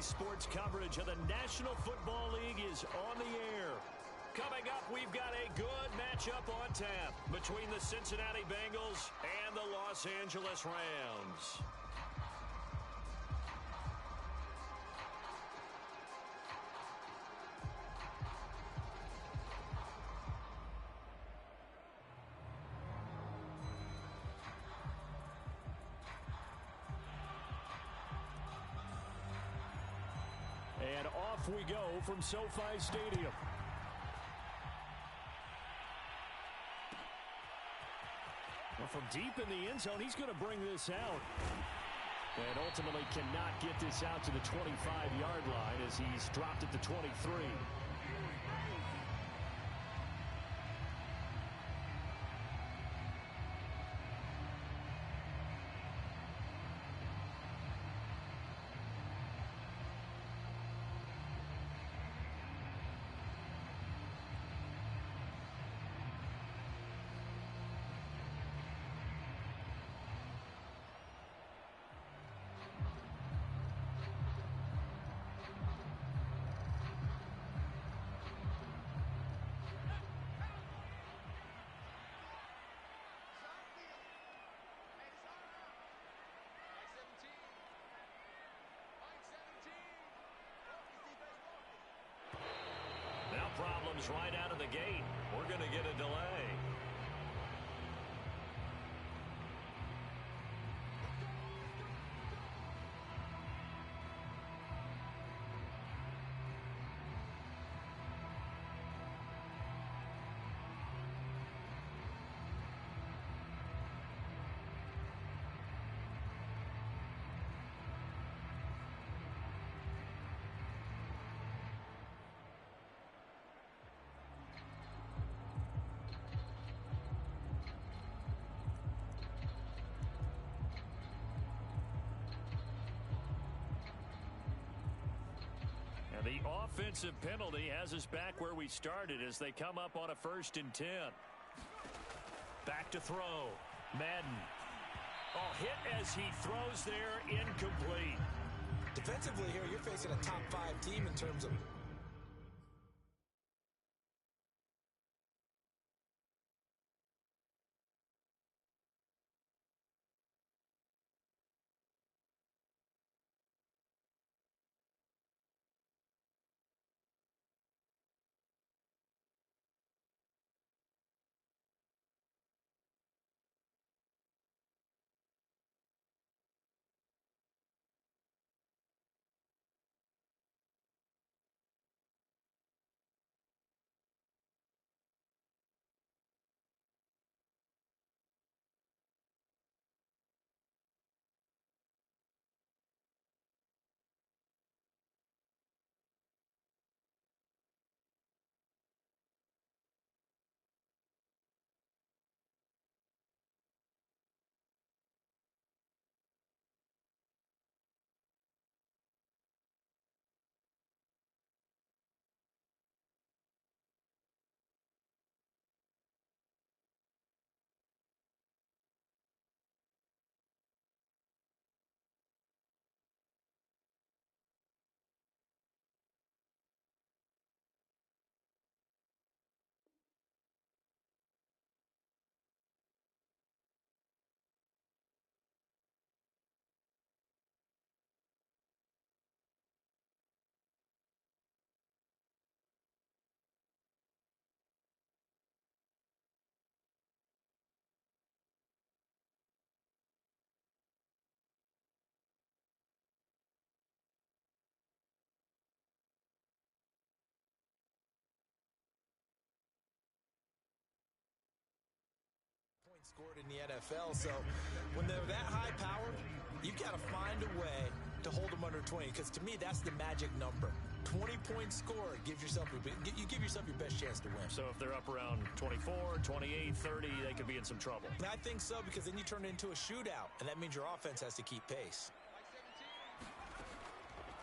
sports coverage of the National Football League is on the air. Coming up, we've got a good matchup on tap between the Cincinnati Bengals and the Los Angeles Rams. And off we go from SoFi Stadium. Well, from deep in the end zone, he's going to bring this out. And ultimately cannot get this out to the 25-yard line as he's dropped at the 23. Problems right out of the gate. We're going to get a delay. The offensive penalty has us back where we started as they come up on a 1st and 10. Back to throw. Madden. Oh, hit as he throws there, incomplete. Defensively here, you're facing a top 5 team in terms of... scored in the NFL, so when they're that high powered, you've got to find a way to hold them under 20, because to me, that's the magic number. 20-point score gives yourself you give yourself your best chance to win. So if they're up around 24, 28, 30, they could be in some trouble. And I think so, because then you turn it into a shootout, and that means your offense has to keep pace.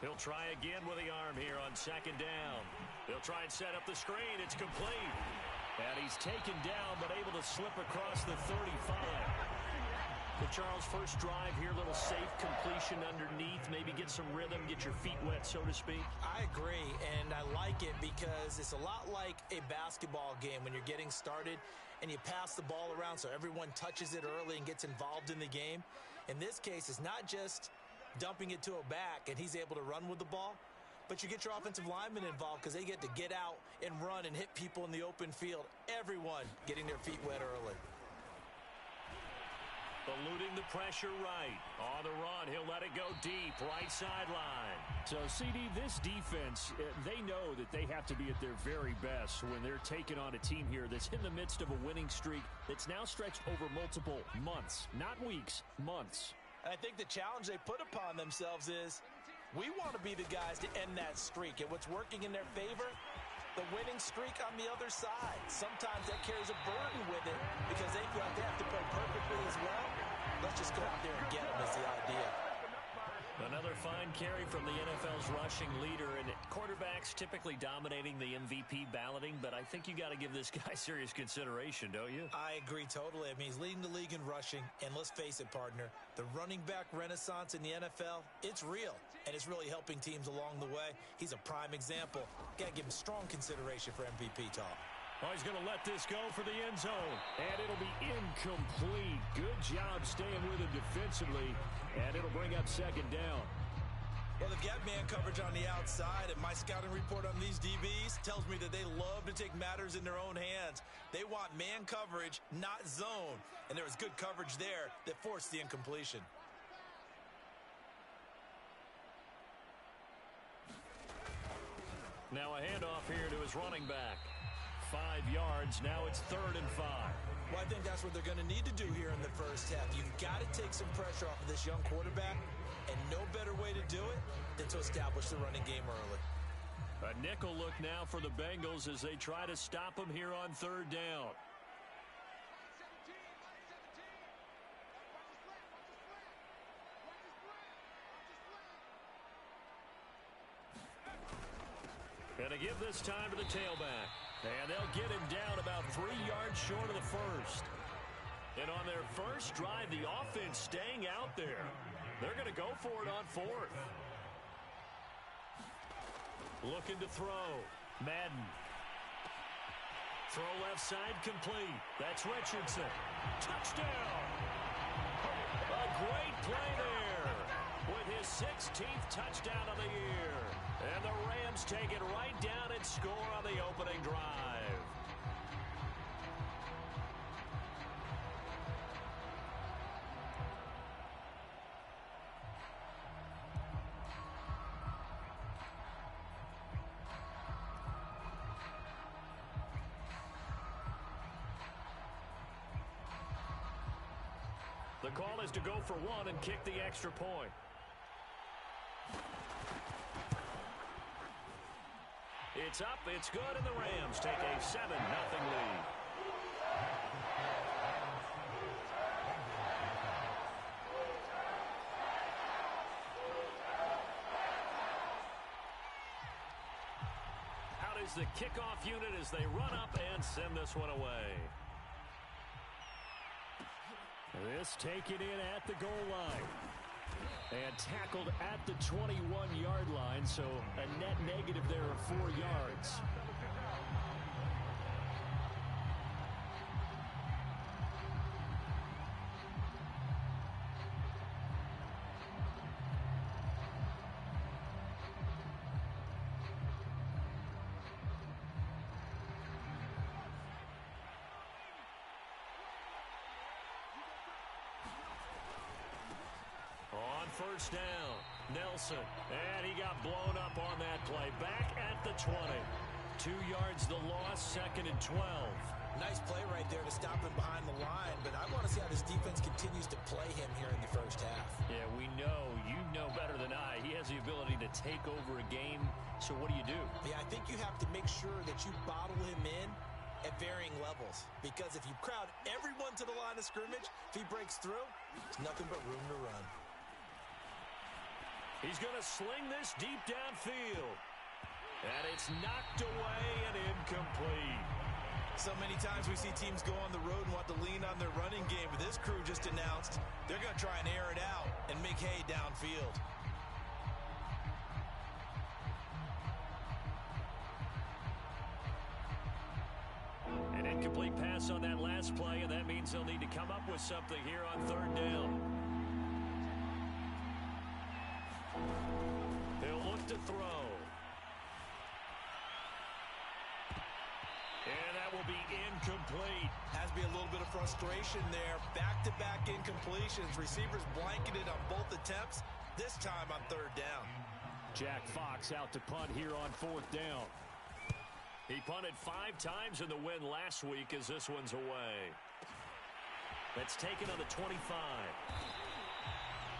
He'll try again with the arm here on 2nd down. He'll try and set up the screen. It's complete. And he's taken down, but able to slip across the 35. Well, Charles, first drive here, little safe completion underneath, maybe get some rhythm, get your feet wet, so to speak. I agree, and I like it because it's a lot like a basketball game when you're getting started and you pass the ball around so everyone touches it early and gets involved in the game. In this case, it's not just dumping it to a back and he's able to run with the ball, but you get your offensive linemen involved because they get to get out and run and hit people in the open field. Everyone getting their feet wet early. Eluding the pressure right. On the run, he'll let it go deep, right sideline. So, CD, this defense, they know that they have to be at their very best when they're taking on a team here that's in the midst of a winning streak that's now stretched over multiple months, not weeks, months. And I think the challenge they put upon themselves is we want to be the guys to end that streak. And what's working in their favor? The winning streak on the other side. Sometimes that carries a burden with it because they feel like they have to play perfectly as well. Let's just go out there and get them is the idea. Another fine carry from the NFL's rushing leader, and quarterbacks typically dominating the MVP balloting, but I think you got to give this guy serious consideration, don't you? I agree totally. I mean, he's leading the league in rushing, and let's face it, partner, the running back renaissance in the NFL, it's real, and it's really helping teams along the way. He's a prime example. Got to give him strong consideration for MVP talk. Oh, he's going to let this go for the end zone, and it'll be incomplete. Good job staying with him defensively, and it'll bring up second down. Well, they've got man coverage on the outside, and my scouting report on these DBs tells me that they love to take matters in their own hands. They want man coverage, not zone, and there was good coverage there that forced the incompletion. Now a handoff here to his running back. 5 yards, now it's 3rd and 5. Well, I think that's what they're going to need to do here in the first half. You've got to take some pressure off of this young quarterback, and no better way to do it than to establish the running game early. A nickel look now for the Bengals as they try to stop him here on 3rd down. And to give this time to the tailback. And they'll get him down about 3 yards short of the first. And on their first drive, the offense staying out there. They're going to go for it on 4th. Looking to throw. Madden. Throw left side complete. That's Richardson. Touchdown. A great play there with his 16th touchdown of the year. And the Rams take it right down and score on the opening drive. The call is to go for one and kick the extra point. It's up, it's good, and the Rams take a 7-0 lead. Out is the kickoff unit as they run up and send this one away. This taken in at the goal line. And tackled at the 21-yard line, so a net negative there of 4 yards. First down, Nelson, and he got blown up on that play. Back at the 20. 2 yards the loss, 2nd and 12. Nice play right there to stop him behind the line, but I want to see how this defense continues to play him here in the first half. Yeah, we know, you know better than I, he has the ability to take over a game, so what do you do? Yeah, I think you have to make sure that you bottle him in at varying levels, because if you crowd everyone to the line of scrimmage, if he breaks through, there's nothing but room to run. He's going to sling this deep downfield. And it's knocked away and incomplete. So many times we see teams go on the road and want to lean on their running game, but this crew just announced they're going to try and air it out and make hay downfield. An incomplete pass on that last play, and that means they'll need to come up with something here on third down. They'll look to throw. And that will be incomplete. Has to be a little bit of frustration there. Back-to-back incompletions. Receivers blanketed on both attempts, this time on third down. Jack Fox out to punt here on fourth down. He punted 5 times in the win last week as this one's away. That's taken on the 25.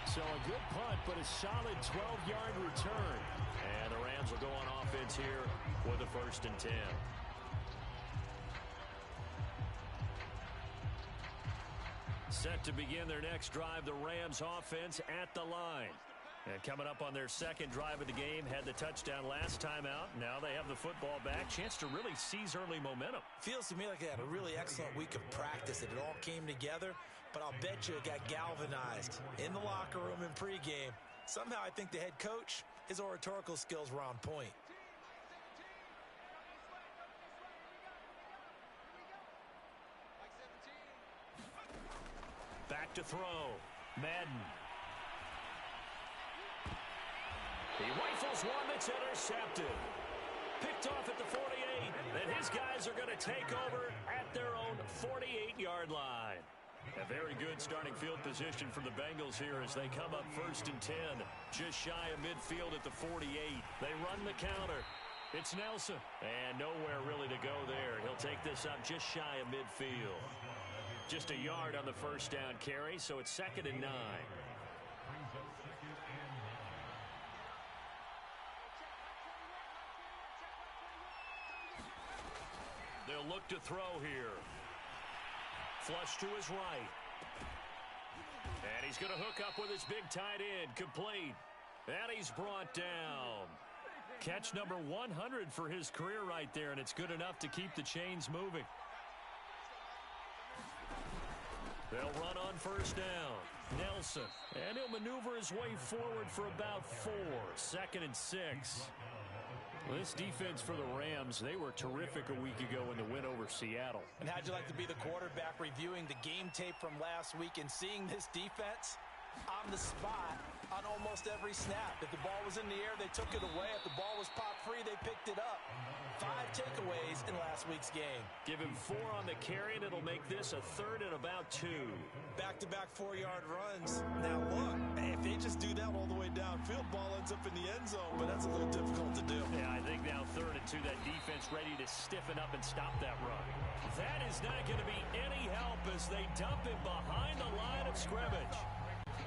So a good punt, but a solid 12-yard return. And the Rams will go on offense here with a 1st and 10. Set to begin their next drive, the Rams offense at the line. And coming up on their second drive of the game, had the touchdown last time out. Now they have the football back. Chance to really seize early momentum. Feels to me like they had a really excellent week of practice. It all came together, but I'll bet you it got galvanized in the locker room in pregame. Somehow I think the head coach, his oratorical skills were on point. Back to throw. Madden. He rifles one that's intercepted. Picked off at the 48. And his guys are going to take over at their own 48-yard line. A very good starting field position for the Bengals here as they come up 1st and 10. Just shy of midfield at the 48. They run the counter. It's Nelson. And nowhere really to go there. He'll take this up just shy of midfield. Just a yard on the 1st down carry, so it's 2nd and 9. They'll look to throw here. Flush to his right. And he's going to hook up with his big tight end. Complete. And he's brought down. Catch number 100 for his career right there, and it's good enough to keep the chains moving. They'll run on 1st down. Nelson. And he'll maneuver his way forward for about 4. 2nd and 6. Well, this defense for the Rams, they were terrific a week ago in the win over Seattle. And how'd you like to be the quarterback reviewing the game tape from last week and seeing this defense on the spot on almost every snap? If the ball was in the air, they took it away. If the ball was popped free, they picked it up. 5 takeaways in last week's game. Give him 4 on the carry, and it'll make this a 3rd and about 2. Back-to-back 4-yard runs. Now look, if they just do that all the way downfield, ball ends up in the end zone, but that's a little difficult to do. Yeah, I think now 3rd and 2, that defense ready to stiffen up and stop that run. That is not going to be any help as they dump him behind the line of scrimmage.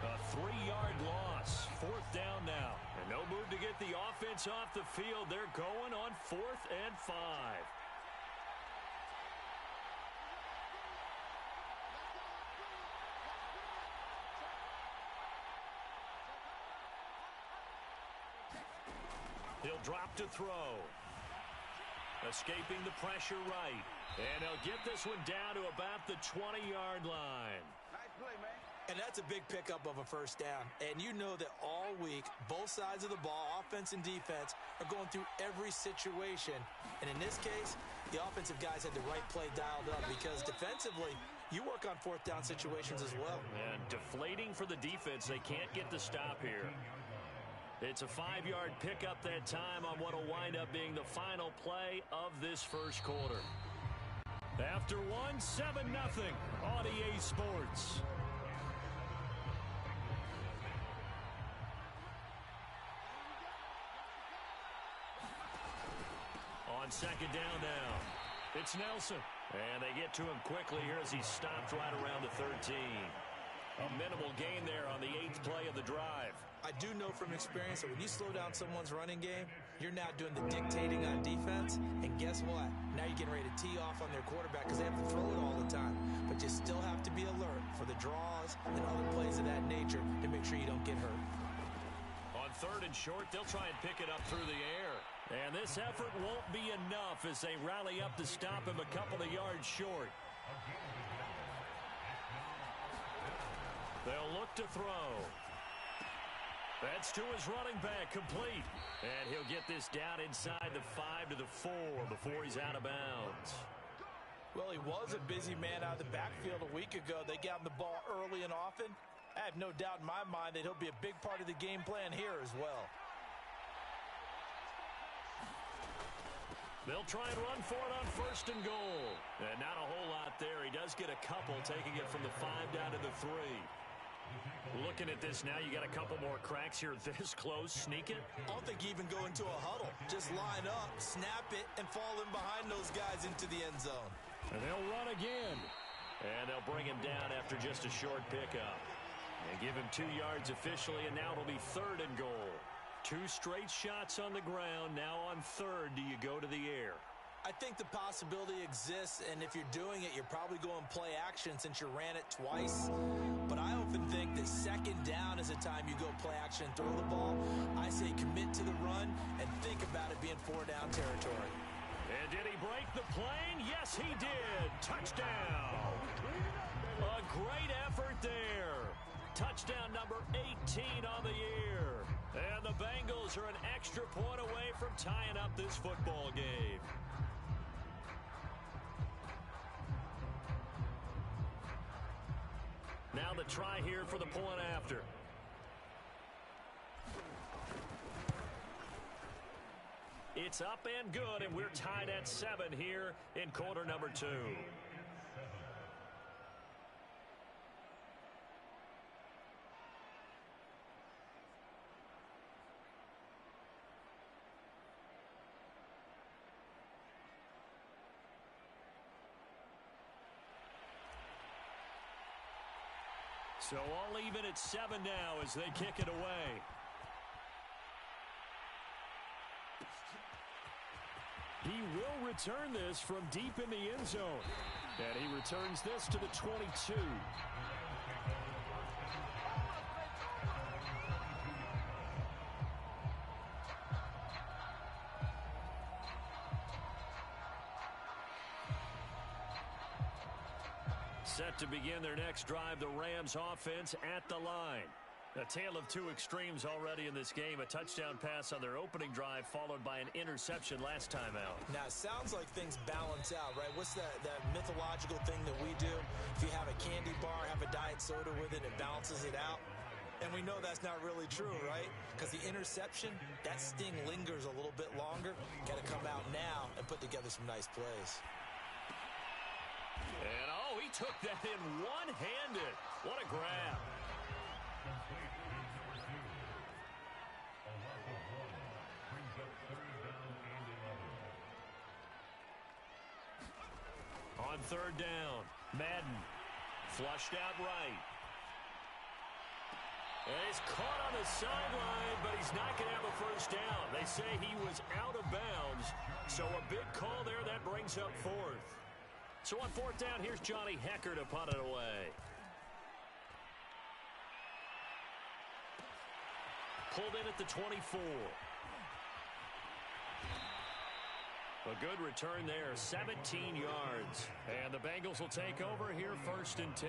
A 3-yard loss. 4th down now. And no move to get the offense off the field. They're going on 4th and 5. He'll drop to throw. Escaping the pressure right. And he'll get this one down to about the 20-yard line. Nice play, man. And that's a big pickup of a 1st down. And you know that all week, both sides of the ball, offense and defense, are going through every situation. And in this case, the offensive guys had the right play dialed up because defensively, you work on 4th down situations as well. And deflating for the defense. They can't get the stop here. It's a 5-yard pickup that time on what will wind up being the final play of this 1st quarter. After one, 7-0 on EA Sports. On 2nd down now, it's Nelson. And they get to him quickly here as he stopped right around the 13. A minimal gain there on the 8th play of the drive. I do know from experience that when you slow down someone's running game, you're now doing the dictating on defense. And guess what? Now you're getting ready to tee off on their quarterback because they have to throw it all the time. But you still have to be alert for the draws and other plays of that nature to make sure you don't get hurt. On 3rd and short, they'll try and pick it up through the air. And this effort won't be enough as they rally up to stop him a couple of yards short. They'll look to throw. That's to his running back, complete. And he'll get this down inside the 5 to the 4 before he's out of bounds. Well, he was a busy man out of the backfield a week ago. They got him the ball early and often. I have no doubt in my mind that he'll be a big part of the game plan here as well. They'll try and run for it on 1st and goal. And not a whole lot there. He does get a couple, taking it from the 5 down to the 3. Looking at this now, you got a couple more cracks here this close. Sneak it. I don't think you even go into a huddle. Just line up, snap it, and fall in behind those guys into the end zone. And they'll run again. And they'll bring him down after just a short pickup. And give him 2 yards officially, and now it'll be 3rd and goal. 2 straight shots on the ground. Now on 3rd, do you go to the air? I think the possibility exists, and if you're doing it, you're probably going play action since you ran it twice. But I often think that 2nd down is a time you go play action and throw the ball. I say commit to the run and think about it being 4 down territory. And did he break the plane? Yes, he did. Touchdown. A great effort there. Touchdown number 18 on the year. And the Bengals are an extra point away from tying up this football game. Now the try here for the point after. It's up and good, and we're tied at 7 here in quarter number 2. So all even at 7 now as they kick it away. He will return this from deep in the end zone. And he returns this to the 22. Set to begin their next drive, the Rams offense at the line. A tale of 2 extremes already in this game. A touchdown pass on their opening drive followed by an interception last time out. Now, it sounds like things balance out, right? What's that mythological thing that we do? If you have a candy bar, have a diet soda with it, it balances it out. And we know that's not really true, right? Because the interception, that sting lingers a little bit longer. Got to come out now and put together some nice plays. And, oh, he took that in one-handed. What a grab. On 3rd down, Madden flushed out right. And he's caught on the sideline, but he's not going to have a 1st down. They say he was out of bounds, so a big call there that brings up 4th. So on 4th down, here's Johnny Hecker to punt it away. Pulled in at the 24. A good return there, 17 yards. And the Bengals will take over here 1st and 10.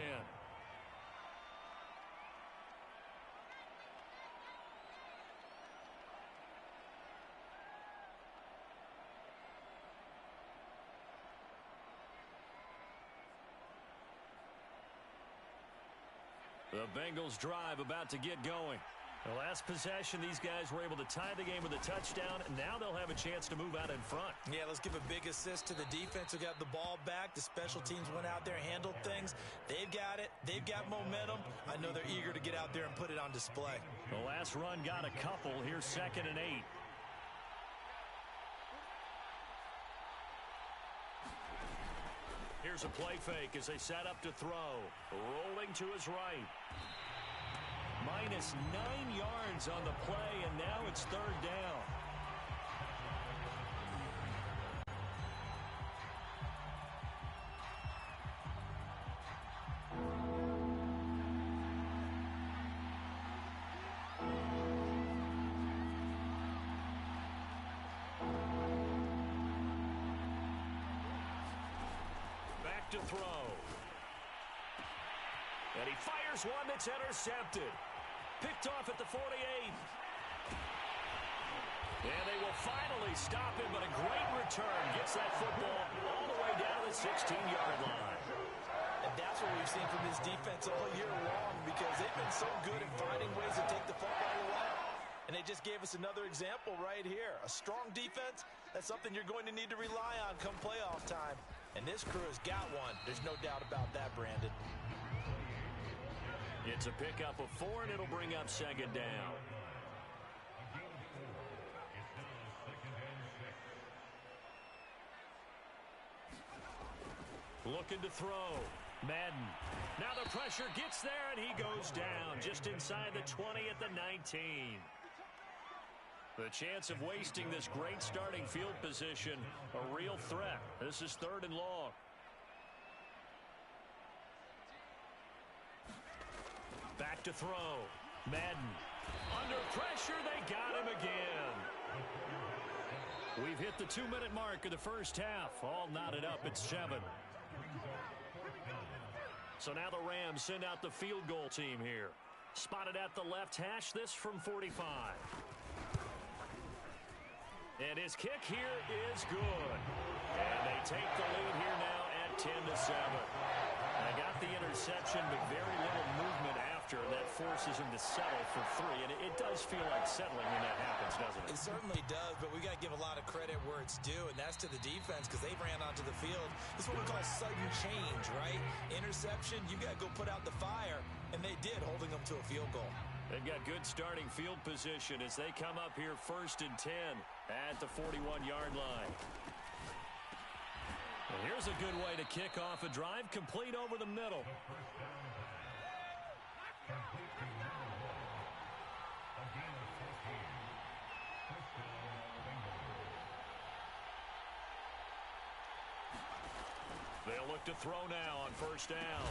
The Bengals drive about to get going. The last possession, these guys were able to tie the game with a touchdown, and now they'll have a chance to move out in front. Yeah, let's give a big assist to the defense who got the ball back. The special teams went out there and handled things. They've got it. They've got momentum. I know they're eager to get out there and put it on display. The last run got a couple. Here's 2nd and 8. Here's a play fake as they set up to throw. Rolling to his right. Minus 9 yards on the play, and now it's 3rd down. to throw. And he fires one that's intercepted. Picked off at the 48. And they will finally stop him, but a great return. Gets that football all the way down to the 16-yard line. And that's what we've seen from this defense all year long, because they've been so good at finding ways to take the football away. And they just gave us another example right here. A strong defense, that's something you're going to need to rely on come playoff time. And this crew has got one. There's no doubt about that, Brandon. It's a pickup of 4, and it'll bring up second down. Looking to throw. Madden. Now the pressure gets there, and he goes down just inside the 20 at the 19. The chance of wasting this great starting field position, a real threat. This is 3rd and long. Back to throw. Madden. Under pressure, they got him again. We've hit the 2-minute mark of the first half. All knotted up at 7. So now the Rams send out the field goal team here. Spotted at the left hash, this from 45. And his kick here is good. And they take the lead here now at 10-7. They got the interception, but very little movement after, and that forces him to settle for 3. And it does feel like settling when that happens, doesn't it? It certainly does, but we got to give a lot of credit where it's due, and that's to the defense, because they ran onto the field. This is what we call sudden change, right? Interception, you got to go put out the fire, and they did, holding them to a field goal. They've got good starting field position as they come up here 1st and 10 at the 41-yard line. And here's a good way to kick off a drive, complete over the middle. They'll look to throw now on 1st down.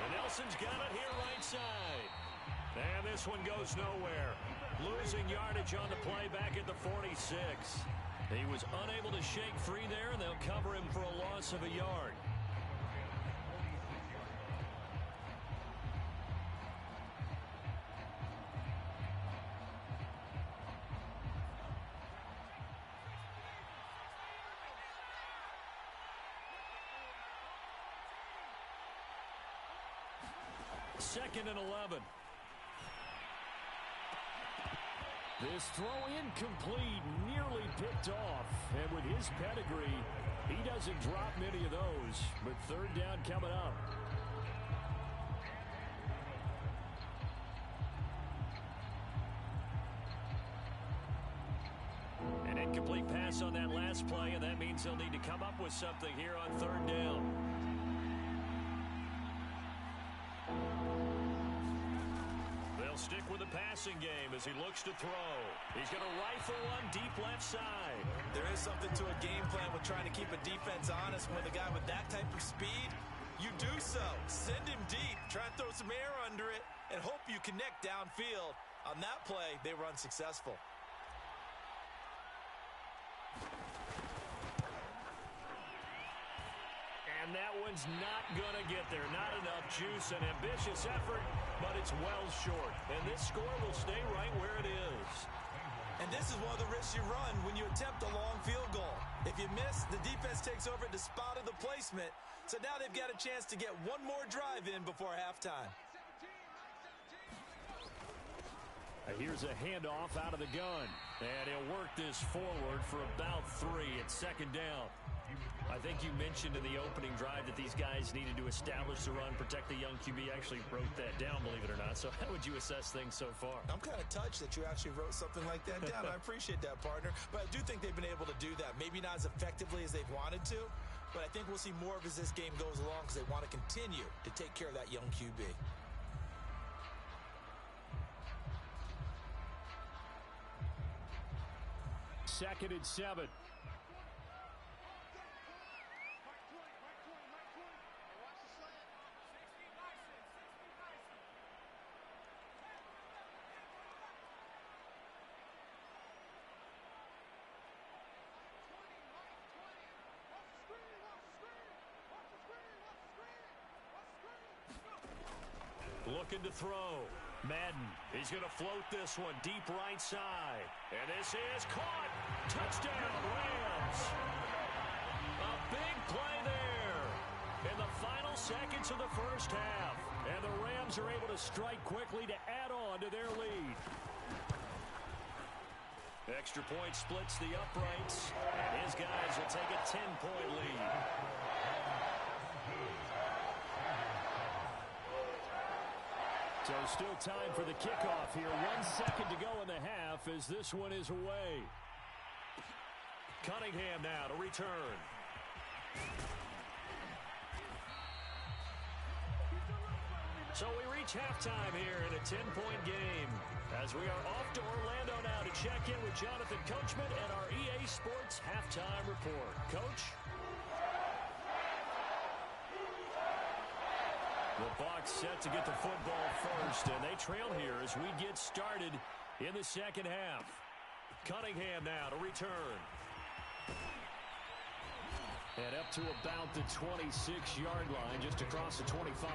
And Nelson's got it here right side. And this one goes nowhere. Losing yardage on the play back at the 46. He was unable to shake free there, and they'll cover him for a loss of a yard. Second and 11. This throw incomplete, nearly picked off. And with his pedigree, he doesn't drop many of those. But 3rd down coming up. An incomplete pass on that last play, and that means they'll need to come up with something here on 3rd down. Stick with the passing game as he looks to throw. He's going to rifle one deep left side. There is something to a game plan with trying to keep a defense honest. With a guy with that type of speed, you do so. Send him deep. Try and throw some air under it and hope you connect downfield. On that play, they were unsuccessful. And that one's not going to get there. Not enough juice. An ambitious effort, but it's well short. And this score will stay right where it is. And this is one of the risks you run when you attempt a long field goal. If you miss, the defense takes over at the spot of the placement. So now they've got a chance to get one more drive in before halftime. Here's a handoff out of the gun. And he'll work this forward for about 3 at 2nd down. I think you mentioned in the opening drive that these guys needed to establish the run, protect the young QB. I actually wrote that down, believe it or not. So how would you assess things so far? I'm kind of touched that you actually wrote something like that down. I appreciate that, partner. But I do think they've been able to do that. Maybe not as effectively as they've wanted to, but I think we'll see more of as this game goes along because they want to continue to take care of that young QB. 2nd and 7. Looking to throw. Madden, he's going to float this one deep right side. And this is caught. Touchdown, Rams. A big play there in the final seconds of the first half. And the Rams are able to strike quickly to add on to their lead. Extra point splits the uprights, and his guys will take a 10-point lead. So still time for the kickoff here. 1 second to go in the half as this one is away. Cunningham now to return. So we reach halftime here in a 10-point game as we are off to Orlando now to check in with Jonathan Coachman and our EA Sports Halftime Report. Coach? The Bucs set to get the football first, and they trail here as we get started in the second half. Cunningham now to return. And up to about the 26-yard line, just across the 25.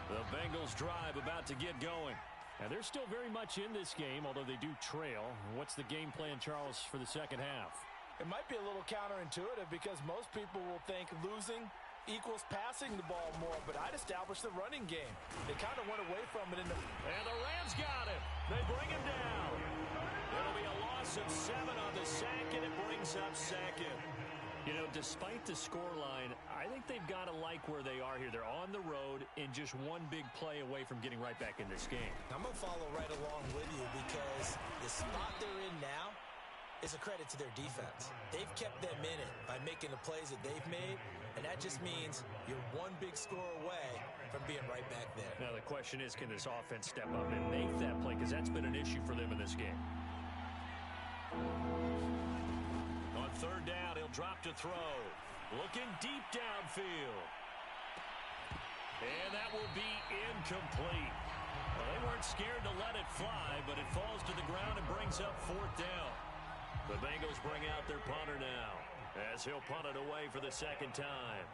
The Bengals drive about to get going. And they're still very much in this game, although they do trail. What's the game plan, Charles, for the second half? It might be a little counterintuitive because most people will think losing equals passing the ball more, but I'd establish the running game. They kind of went away from it in the... And the Rams got him. They bring him down. It'll be a loss of 7 on the sack, and it brings up second. You know, despite the scoreline, I think they've got to like where they are here. They're on the road and just one big play away from getting right back in this game. I'm going to follow right along with you because the spot they're in now is a credit to their defense. They've kept them in it by making the plays that they've made, and that just means you're one big score away from being right back there. Now, the question is, can this offense step up and make that play? Because that's been an issue for them in this game. On third down, he'll drop to throw. Looking deep downfield. And that will be incomplete. Well, they weren't scared to let it fly, but it falls to the ground and brings up fourth down. The Bengals bring out their punter now as he'll punt it away for the second time.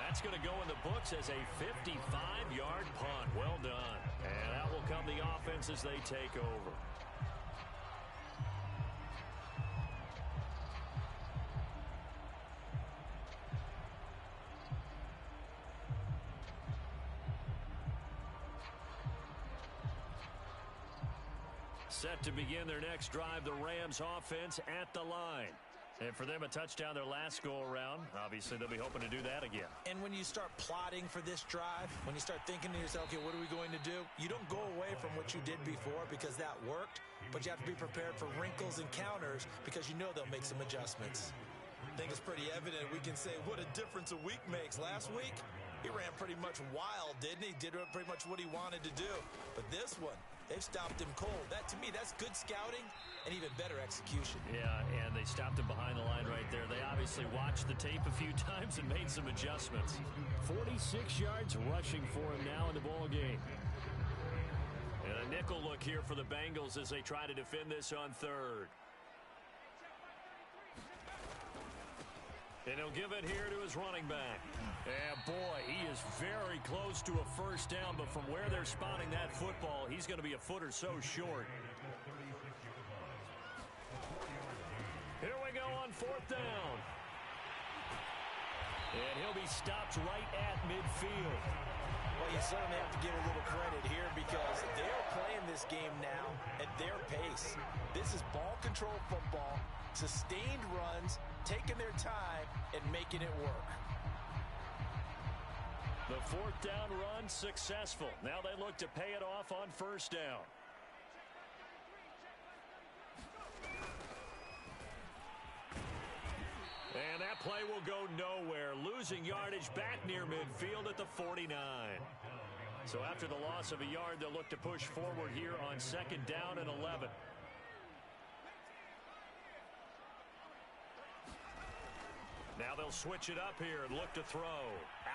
That's going to go in the books as a 55-yard punt. Well done. And out will come the offense as they take over. Set to begin their next drive, the Rams offense at the line. And for them, a touchdown their last go-around. Obviously, they'll be hoping to do that again. And when you start plotting for this drive, when you start thinking to yourself, okay, what are we going to do? You don't go away from what you did before because that worked, but you have to be prepared for wrinkles and counters because you know they'll make some adjustments. I think it's pretty evident we can say what a difference a week makes. Last week, he ran pretty much wild, didn't he? Did pretty much what he wanted to do. But this one, they've stopped him cold. That, to me, that's good scouting and even better execution. Yeah, and they stopped him behind the line right there. They obviously watched the tape a few times and made some adjustments. 46 yards rushing for him now in the ball game. And a nickel look here for the Bengals as they try to defend this on third. And he'll give it here to his running back. And boy, he is very close to a first down, but from where they're spotting that football, he's going to be a foot or so short. Here we go on fourth down. And he'll be stopped right at midfield. Well, you certainly have to give a little credit here because they're playing this game now at their pace. This is ball control football, sustained runs, taking their time and making it work. The fourth down run successful. Now they look to pay it off on first down. And that play will go nowhere. Losing yardage back near midfield at the 49. So after the loss of a yard, they'll look to push forward here on second down and 11. Now they'll switch it up here and look to throw.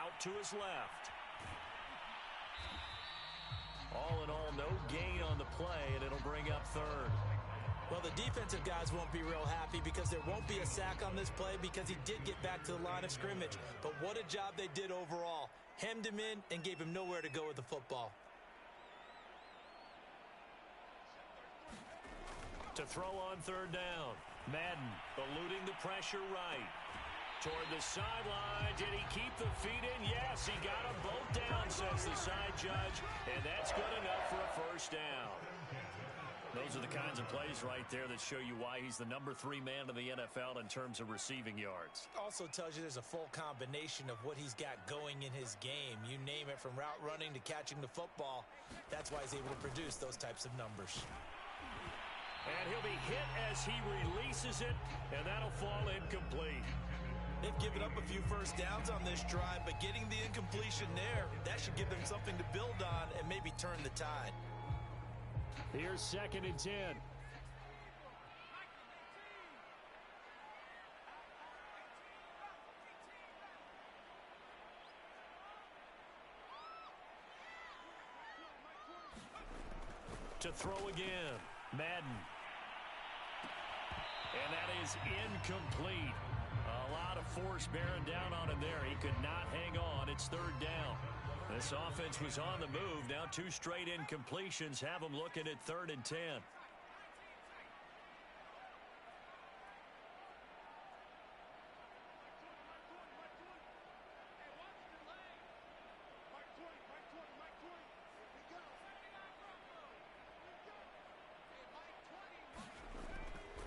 Out to his left. all in all, no gain on the play, and it'll bring up third. Well, the defensive guys won't be real happy because there won't be a sack on this play because he did get back to the line of scrimmage. But what a job they did overall. Hemmed him in and gave him nowhere to go with the football. To throw on third down. Madden eluding the pressure right. Toward the sideline. Did he keep the feet in? Yes, he got them both down, says the side judge. And that's good enough for a first down. Those are the kinds of plays right there that show you why he's the number 3 man in the NFL in terms of receiving yards. Also tells you there's a full combination of what he's got going in his game. You name it, from route running to catching the football. That's why he's able to produce those types of numbers. And he'll be hit as he releases it, and that'll fall incomplete. They've given up a few first downs on this drive, but getting the incompletion there, that should give them something to build on and maybe turn the tide. Here's 2nd and 10. To throw again, Madden. And that is incomplete. A lot of force bearing down on him there. He could not hang on. It's 3rd down. This offense was on the move. Now 2 straight incompletions have them looking at 3rd and 10.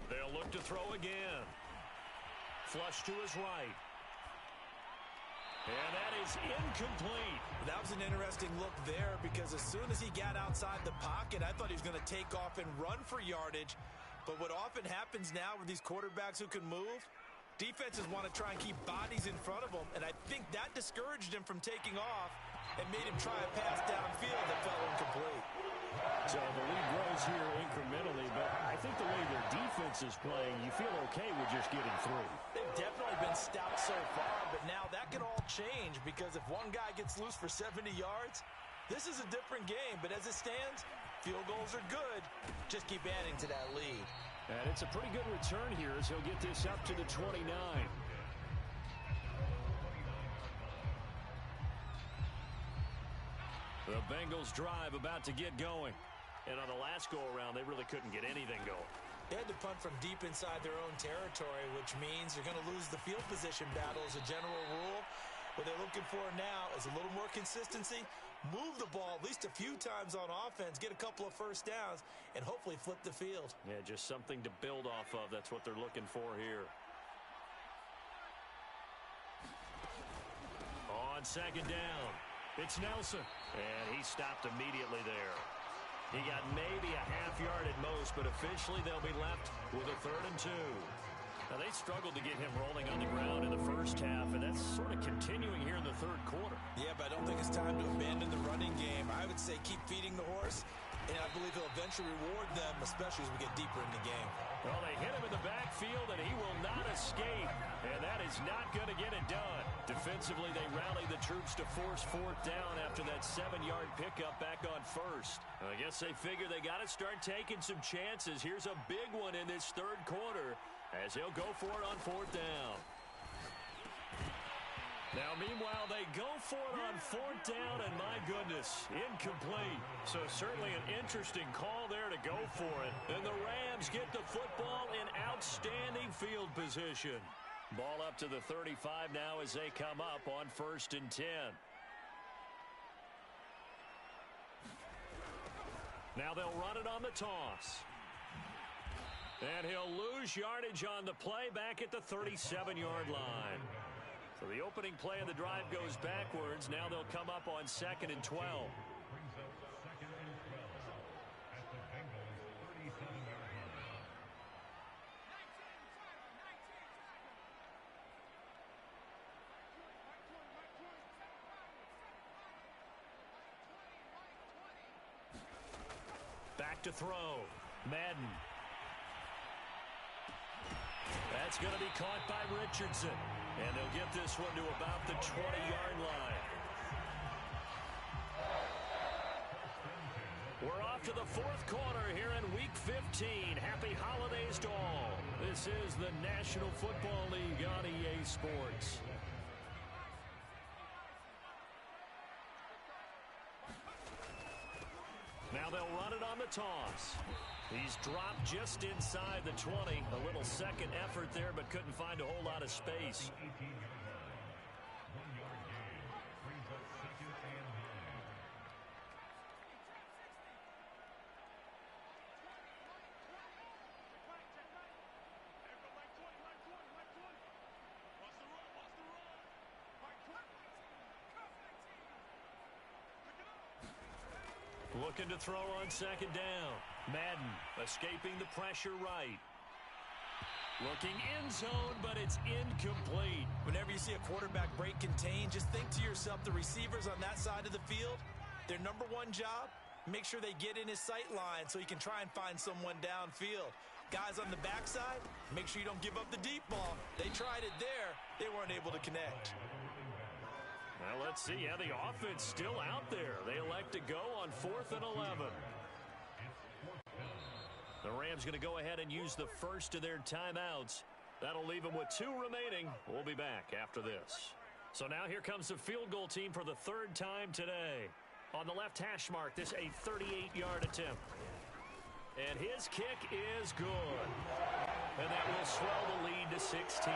They'll look to throw again. Flush to his right. And that is incomplete. That was an interesting look there because as soon as he got outside the pocket, I thought he was going to take off and run for yardage. But what often happens now with these quarterbacks who can move, defenses want to try and keep bodies in front of them, and I think that discouraged him from taking off and made him try a pass downfield that fell incomplete. So the lead grows here incrementally, but I think the way their defense is playing, you feel okay with just getting through. They've definitely been stout so far, but now that could all change because if one guy gets loose for 70 yards, this is a different game. But as it stands, field goals are good. Just keep adding to that lead. And it's a pretty good return here as he'll get this up to the 29. The Bengals drive about to get going. And on the last go-around, they really couldn't get anything going. They had to punt from deep inside their own territory, which means they're going to lose the field position battle as a general rule. What they're looking for now is a little more consistency, move the ball at least a few times on offense, get a couple of first downs, and hopefully flip the field. Yeah, just something to build off of. That's what they're looking for here. On 2nd down, it's Nelson. And he stopped immediately there. He got maybe a half yard at most, but officially they'll be left with a 3rd and 2. Now, they struggled to get him rolling on the ground in the first half, and that's sort of continuing here in the 3rd quarter. Yeah, but I don't think it's time to abandon the running game. I would say keep feeding the horse, and I believe he'll eventually reward them, especially as we get deeper in the game. Well, they hit him in the backfield, and he will not escape, and that is not going to get it done. Defensively, they rallied the troops to force 4th down after that 7-yard pickup back on 1st. I guess they figure they got to start taking some chances. Here's a big one in this 3rd quarter as he'll go for it on 4th down. Now, meanwhile, they go for it on 4th down, and my goodness, incomplete. So certainly an interesting call there to go for it. And the Rams get the football in outstanding field position. Ball up to the 35 now as they come up on 1st and 10. Now they'll run it on the toss. And he'll lose yardage on the play back at the 37-yard line. So the opening play of the drive goes backwards. Now they'll come up on 2nd and 12. Back to throw. Madden. That's going to be caught by Richardson. And they'll get this one to about the 20-yard line. We're off to the fourth quarter here in Week 15. Happy holidays to all. This is the National Football League on EA Sports. Now they'll run it on the toss. He's dropped just inside the 20. A little second effort there, but couldn't find a whole lot of space. Looking to throw on second down. Madden escaping the pressure right. Looking end zone, but it's incomplete. Whenever you see a quarterback break contain, just think to yourself, the receivers on that side of the field, their number one job, make sure they get in his sight line so he can try and find someone downfield. Guys on the backside, make sure you don't give up the deep ball. They tried it there. They weren't able to connect. Well, let's see. Yeah, the offense still out there. They elect to go on 4th and 11. The Rams going to go ahead and use the first of their timeouts. That'll leave them with 2 remaining. We'll be back after this. So now here comes the field goal team for the 3rd time today. On the left hash mark, this a 38-yard attempt. And his kick is good. And that will swell the lead to 16.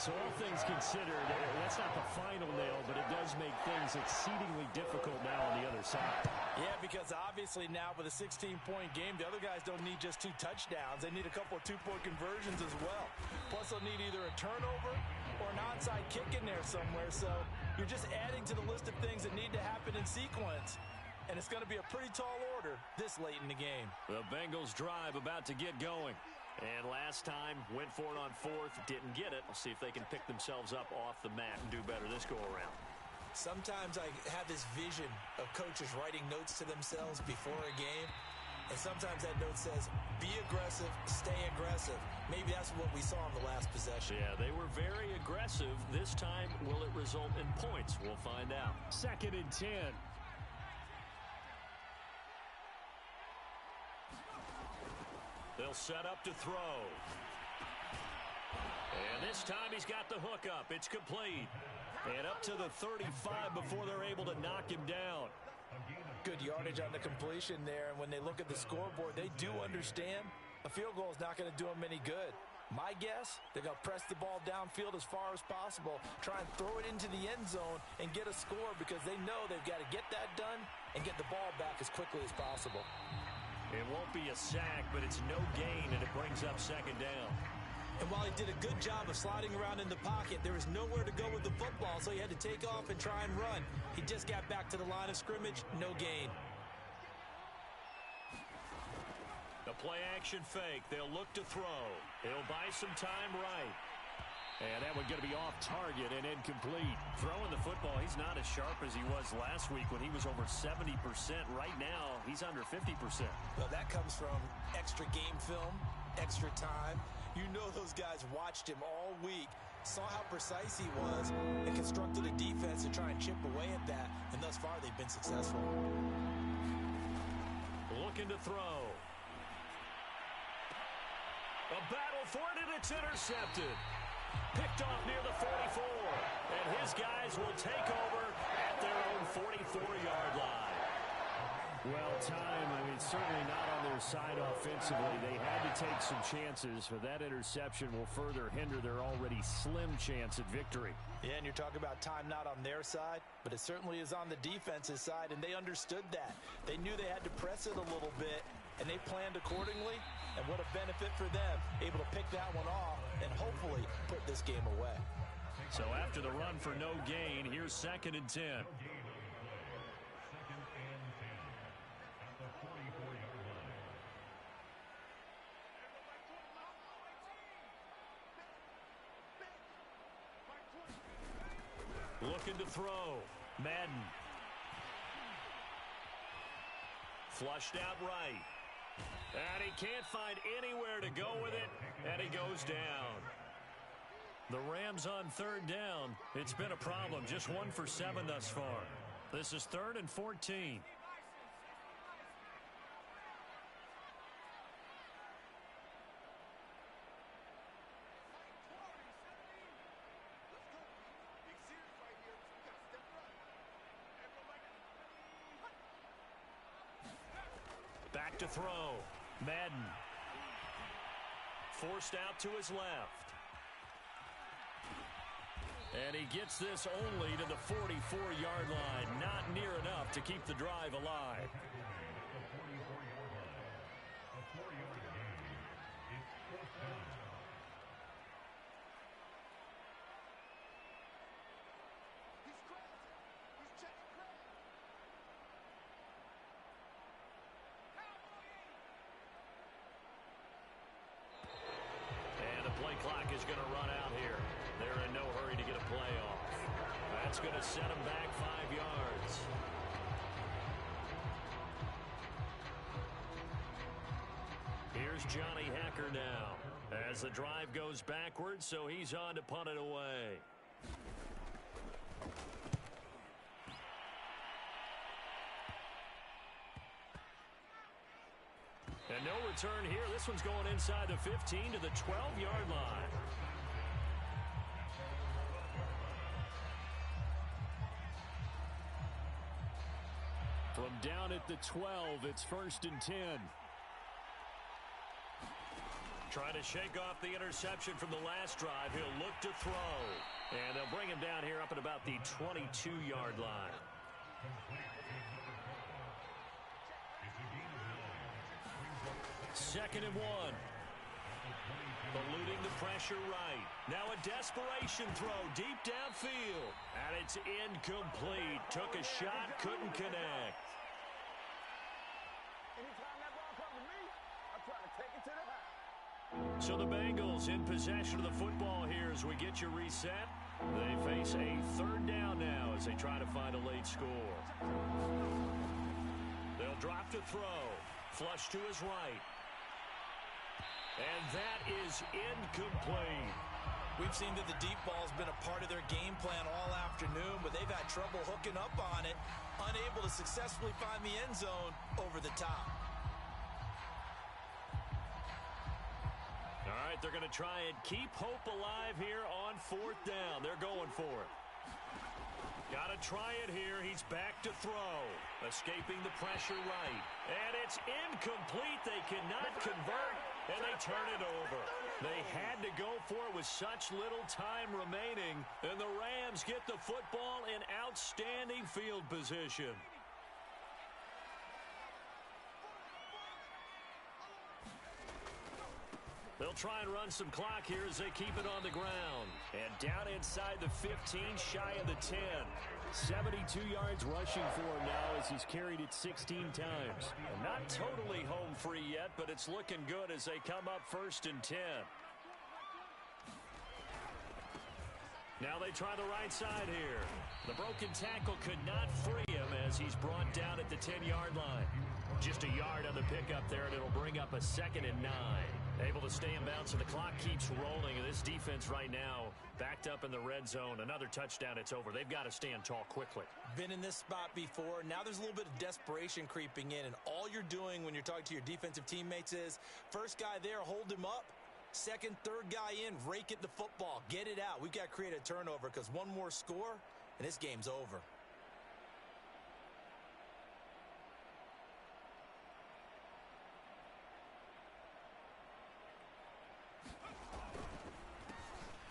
So all things considered, that's not the final nail, but it does make things exceedingly difficult now on the other side. Yeah, because obviously now with a 16-point game, the other guys don't need just 2 touchdowns. They need a couple of 2-point conversions as well. Plus, they'll need either a turnover or an onside kick in there somewhere. So you're just adding to the list of things that need to happen in sequence. And it's going to be a pretty tall order this late in the game. The Bengals drive about to get going. And last time, went for it on 4th, didn't get it. We'll see if they can pick themselves up off the mat and do better this go-around. Sometimes I have this vision of coaches writing notes to themselves before a game, and sometimes that note says, be aggressive, stay aggressive. Maybe that's what we saw in the last possession. Yeah, they were very aggressive. This time, will it result in points? We'll find out. 2nd and 10. They'll set up to throw. And this time he's got the hook up. It's complete. And up to the 35 before they're able to knock him down. Good yardage on the completion there. And when they look at the scoreboard, they do understand a field goal is not going to do them any good. My guess, they're going to press the ball downfield as far as possible, try and throw it into the end zone and get a score because they know they've got to get that done and get the ball back as quickly as possible. It won't be a sack, but it's no gain, and it brings up 2nd down. And while he did a good job of sliding around in the pocket, there was nowhere to go with the football, so he had to take off and try and run. He just got back to the line of scrimmage, no gain. The play-action fake. They'll look to throw. He'll buy some time right. And that one's going to be off target and incomplete. Throwing the football, he's not as sharp as he was last week when he was over 70%. Right now, he's under 50%. Well, that comes from extra game film, extra time. You know those guys watched him all week, saw how precise he was, and constructed a defense to try and chip away at that. And thus far, they've been successful. Looking to throw. A battle for it, and it's intercepted. Picked off near the 44, and his guys will take over at their own 44-yard line. Well, time, certainly not on their side offensively. They had to take some chances, but that interception will further hinder their already slim chance at victory. Yeah, and you're talking about time not on their side, but it certainly is on the defense's side, and they understood that. They knew they had to press it a little bit, and they planned accordingly. And what a benefit for them, able to pick that one off and hopefully put this game away. So after the run for no gain, here's 2nd and 10. Looking to throw. Madden. Flushed out right. And he can't find anywhere to go with it, and he goes down. The Rams on 3rd down. It's been a problem. Just 1 for 7 thus far. This is 3rd and 14. to throw. Madden. Forced out to his left. And he gets this only to the 44-yard line. Not near enough to keep the drive alive. And the play clock is going to run out here. They're in no hurry to get a play off. That's going to set them back 5 yards. Here's Johnny Hacker now as the drive goes backwards, so he's on to punt it away. And no return here. This one's going inside the 15 to the 12-yard line. From down at the 12, it's 1st and 10. Trying to shake off the interception from the last drive. He'll look to throw. And they'll bring him down here up at about the 22-yard line. Second and 1. Eluding the pressure right. Now a desperation throw deep downfield. And it's incomplete. Took a shot, couldn't connect. Anytime that ball comes to me, I'm trying to take it to the house. So the Bengals in possession of the football here as we get you reset. They face a 3rd down now as they try to find a late score. They'll drop to throw. Flush to his right. And that is incomplete. We've seen that the deep ball's been a part of their game plan all afternoon, but they've had trouble hooking up on it, unable to successfully find the end zone over the top. All right, they're going to try and keep hope alive here on 4th down. They're going for it. Got to try it here. He's back to throw. Escaping the pressure right. And it's incomplete. They cannot convert, and they turn it over. They had to go for it with such little time remaining, and the Rams get the football in outstanding field position. They'll try and run some clock here as they keep it on the ground. And down inside the 15, shy of the 10. 72 yards rushing for him now as he's carried it 16 times. And not totally home free yet, but it's looking good as they come up 1st and 10. Now they try the right side here. The broken tackle could not free him as he's brought down at the 10-yard line. Just a yard on the pickup there, and it'll bring up a 2nd and 9. Able to stay in bounds, so the clock keeps rolling. And this defense right now backed up in the red zone. Another touchdown, it's over. They've got to stand tall quickly. Been in this spot before. Now there's a little bit of desperation creeping in, and all you're doing when you're talking to your defensive teammates is, first guy there, hold him up. Second, third guy in, rake at the football. Get it out. We've got to create a turnover because one more score, and this game's over.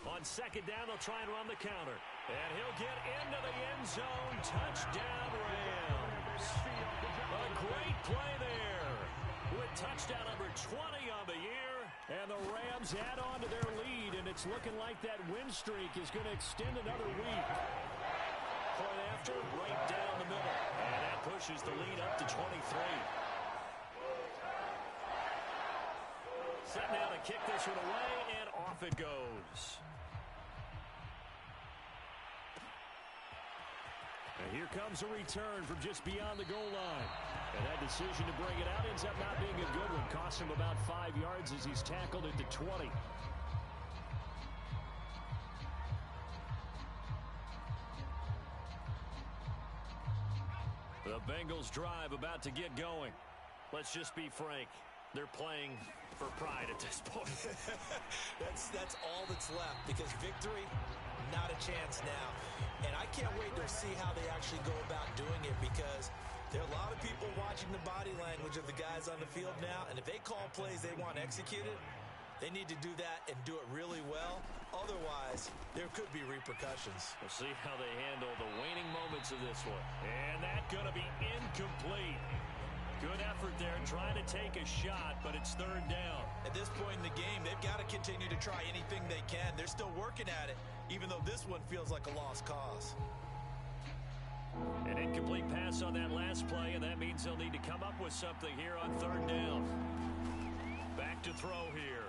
On 2nd down, they'll try and run the counter. And he'll get into the end zone. Touchdown, Rams. A great play there with touchdown number 20 on the year. And the Rams add on to their lead, and it's looking like that win streak is going to extend another week. Point after, right down the middle. And that pushes the lead up to 23. Set now to kick this one away, and off it goes. And here comes a return from just beyond the goal line. And that decision to bring it out ends up not being a good one. Costs him about 5 yards as he's tackled at the 20. The Bengals drive about to get going. Let's just be frank. They're playing for pride at this point. That's all that's left because victory, not a chance now. And I can't wait to see how they actually go about doing it because there are a lot of people watching the body language of the guys on the field now, and if they call plays they want executed, they need to do that and do it really well. Otherwise, there could be repercussions. We'll see how they handle the waning moments of this one. And that's going to be incomplete. Good effort there trying to take a shot, but it's third down. At this point in the game, they've got to continue to try anything they can. They're still working at it, even though this one feels like a lost cause. An incomplete pass on that last play, and that means they'll need to come up with something here on third down. Back to throw here.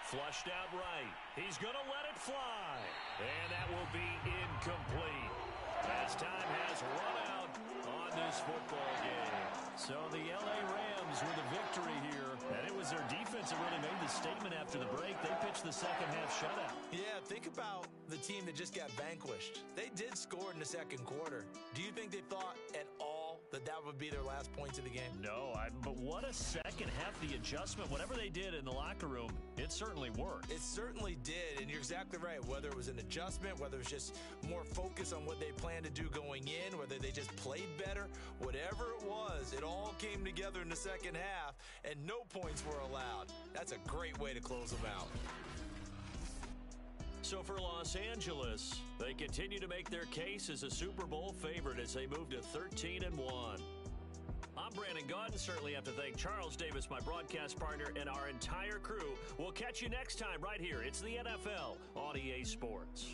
Flushed out right. He's going to let it fly. And that will be incomplete. As time has run out on this football game. So the L.A. Rams with a victory here. And it was their defense that really made the statement after the break. They pitched the second half shutout. Yeah, think about the team that just got vanquished. They did score in the second quarter. Do you think they thought at all that would be their last points of the game? No, but what a second half. The adjustment, whatever they did in the locker room, it certainly worked. It certainly did, and you're exactly right. Whether it was an adjustment, whether it was just more focus on what they planned to do going in, whether they just played better, whatever it was, it all came together in the second half, and no points were allowed. That's a great way to close them out. So for Los Angeles, they continue to make their case as a Super Bowl favorite as they move to 13-1. I'm Brandon Gaudin. Certainly have to thank Charles Davis, my broadcast partner, and our entire crew. We'll catch you next time right here. It's the NFL on EA Sports.